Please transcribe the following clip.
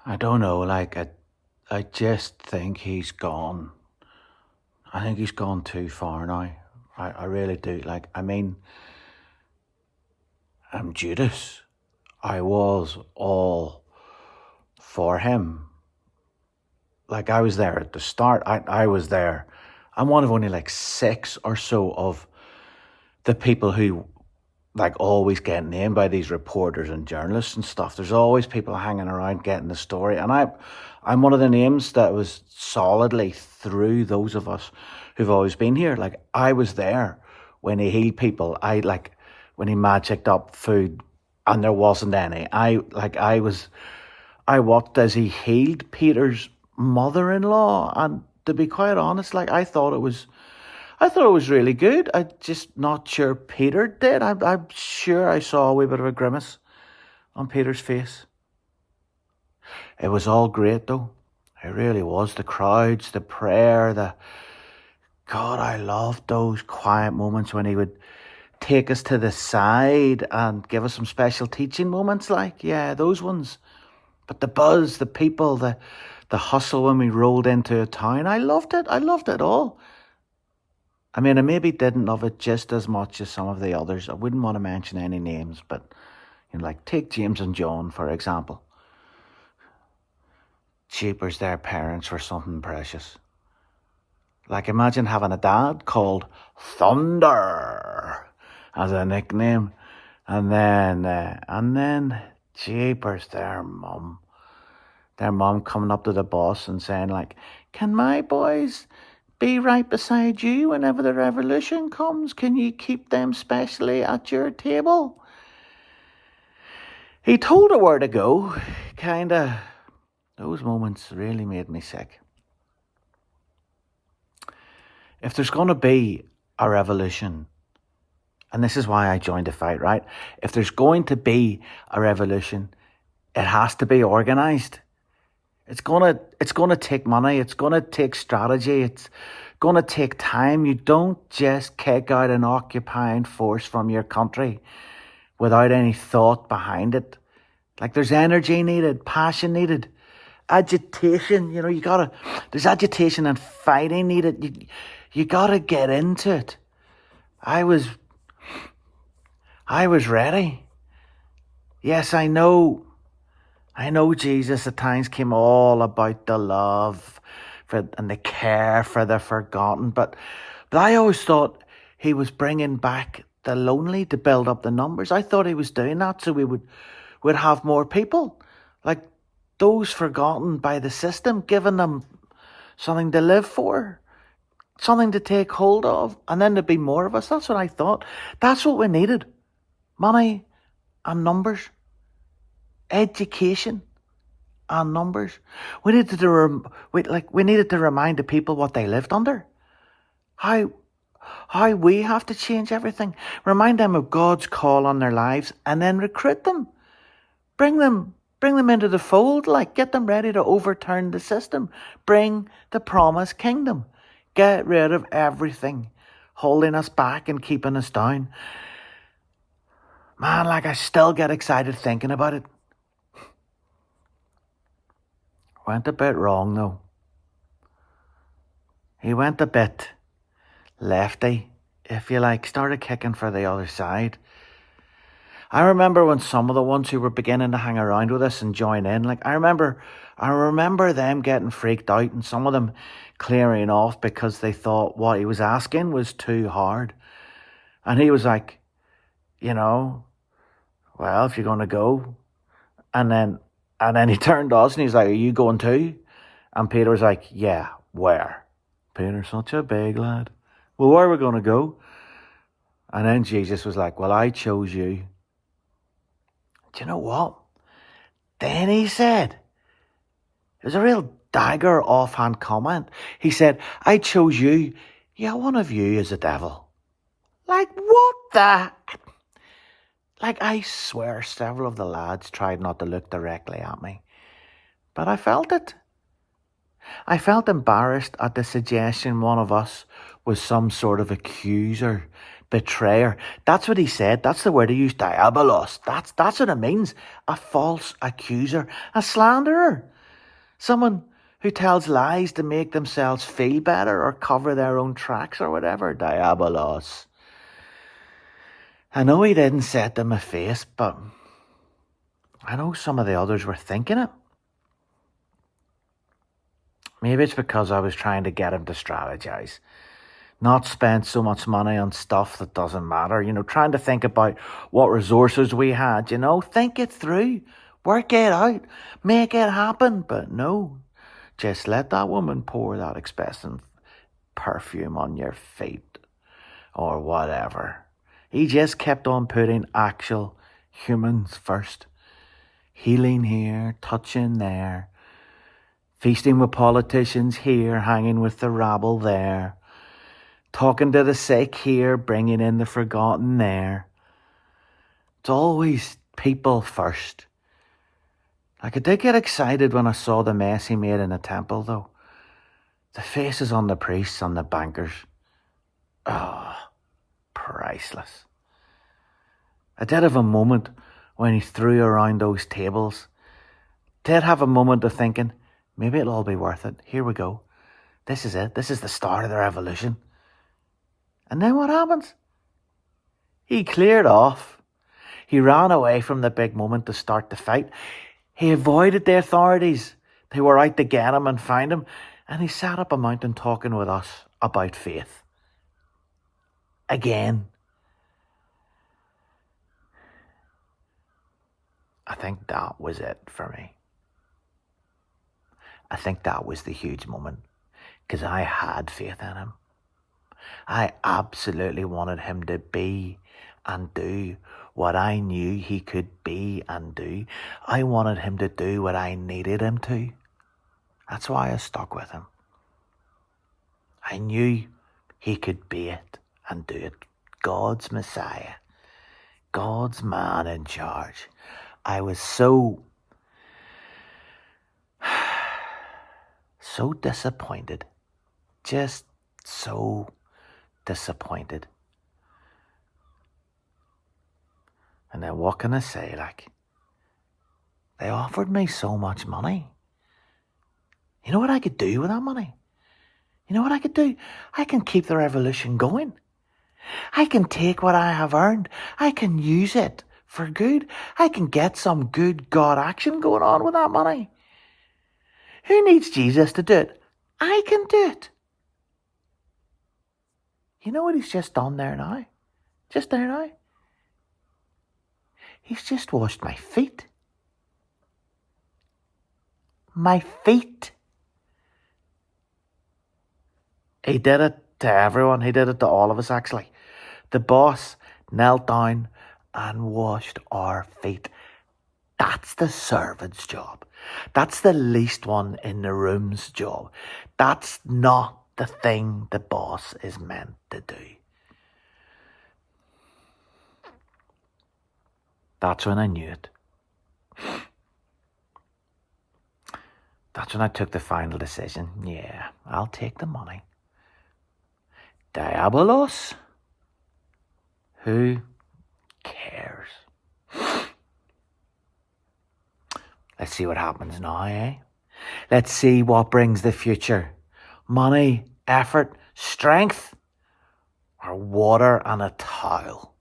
I don't know, I just think he's gone. I think he's gone too far now. I really do. I'm Judas. I was all for him. Like, I was there at the start. I was there. I'm one of only like six or so of the people who always get named by these reporters and journalists and stuff. There's always people hanging around getting the story. And I'm one of the names that was solidly through those of us who've always been here. Like, I was there when he healed people. When he magicked up food and there wasn't any. I watched as he healed Peter's mother-in-law. And to be quite honest, I thought it was really good. I'm just not sure Peter did. I'm sure I saw a wee bit of a grimace on Peter's face. It was all great though. It really was. The crowds, the prayer, God, I loved those quiet moments when he would take us to the side and give us some special teaching moments. Those ones. But the buzz, the people, the hustle when we rolled into a town, I loved it. I loved it all. I mean, I maybe didn't love it just as much as some of the others. I wouldn't want to mention any names, but take James and John, for example. Jeepers, their parents were something precious. Imagine having a dad called Thunder as a nickname, and then jeepers, their mum coming up to the boss and saying "Can my boys be right beside you whenever the revolution comes? Can you keep them specially at your table?" He told her where to go. Those moments really made me sick. If there's going to be a revolution, and this is why I joined the fight, right? If there's going to be a revolution, it has to be organised. It's gonna take money. It's gonna take strategy. It's gonna take time. You don't just kick out an occupying force from your country without any thought behind it. There's energy needed, passion needed, agitation. There's agitation and fighting needed. You gotta get into it. I was ready. Yes, I know Jesus at times came all about the love and the care for the forgotten, but I always thought he was bringing back the lonely to build up the numbers. I thought he was doing that so we'd have more people, like those forgotten by the system, giving them something to live for, something to take hold of, and then there'd be more of us. That's what I thought. That's what we needed. Money and numbers. Education and numbers. We needed to remind the people what they lived under. How we have to change everything. Remind them of God's call on their lives, and then recruit them. Bring them into the fold. Get them ready to overturn the system. Bring the promised kingdom. Get rid of everything holding us back and keeping us down. Man, I still get excited thinking about it. Went a bit wrong though. He went a bit lefty, if you like, started kicking for the other side. I remember when some of the ones who were beginning to hang around with us and join in, I remember them getting freaked out and some of them clearing off because they thought what he was asking was too hard. And he was like, well, if you're going to go. And then he turned to us and he's like, "Are you going too?" And Peter was like, "Yeah, where?" Peter's such a big lad. "Well, where are we going to go?" And then Jesus was like, "Well, I chose you." Do you know what? Then he said, it was a real dagger offhand comment. He said, "I chose you. Yeah, one of you is a devil." What the... I swear several of the lads tried not to look directly at me. But I felt it. I felt embarrassed at the suggestion one of us was some sort of accuser betrayer. That's what he said. That's the word he used, diabolos. That's what it means. A false accuser, a slanderer. Someone who tells lies to make themselves feel better or cover their own tracks or whatever. Diabolos. I know he didn't say it to my face, but I know some of the others were thinking it. Maybe it's because I was trying to get him to strategize. Not spend so much money on stuff that doesn't matter. Trying to think about what resources we had, think it through. Work it out. Make it happen. But no, just let that woman pour that expensive perfume on your feet or whatever. He just kept on putting actual humans first. Healing here, touching there. Feasting with politicians here, hanging with the rabble there. Talking to the sick here, bringing in the forgotten there. It's always people first. I did get excited when I saw the mess he made in the temple, though. The faces on the priests and the bankers. Oh, priceless. I did have a moment when he threw around those tables. Did have a moment of thinking, maybe it'll all be worth it. Here we go. This is it. This is the start of the revolution. And then what happens? He cleared off. He ran away from the big moment to start the fight. He avoided the authorities. They were out to get him and find him. And he sat up a mountain talking with us about faith. Again. I think that was it for me. I think that was the huge moment. Because I had faith in him. I absolutely wanted him to be and do what I knew he could be and do. I wanted him to do what I needed him to. That's why I stuck with him. I knew he could be it and do it. God's Messiah. God's man in charge. I was so disappointed. Just so disappointed. And then what can I say? They offered me so much money. You know what I could do with that money? You know what I could do? I can keep the revolution going. I can take what I have earned. I can use it for good. I can get some good God action going on with that money. Who needs Jesus to do it? I can do it. You know what he's just done there now? Just there now. He's just washed my feet. My feet. He did it to everyone. He did it to all of us, actually. The boss knelt down and washed our feet. That's the servant's job. That's the least one in the room's job. That's not the thing the boss is meant to do. That's when I knew it. That's when I took the final decision. Yeah, I'll take the money. Diabolos? Who cares? Let's see what happens now, eh? Let's see what brings the future. Money, effort, strength, or water and a towel.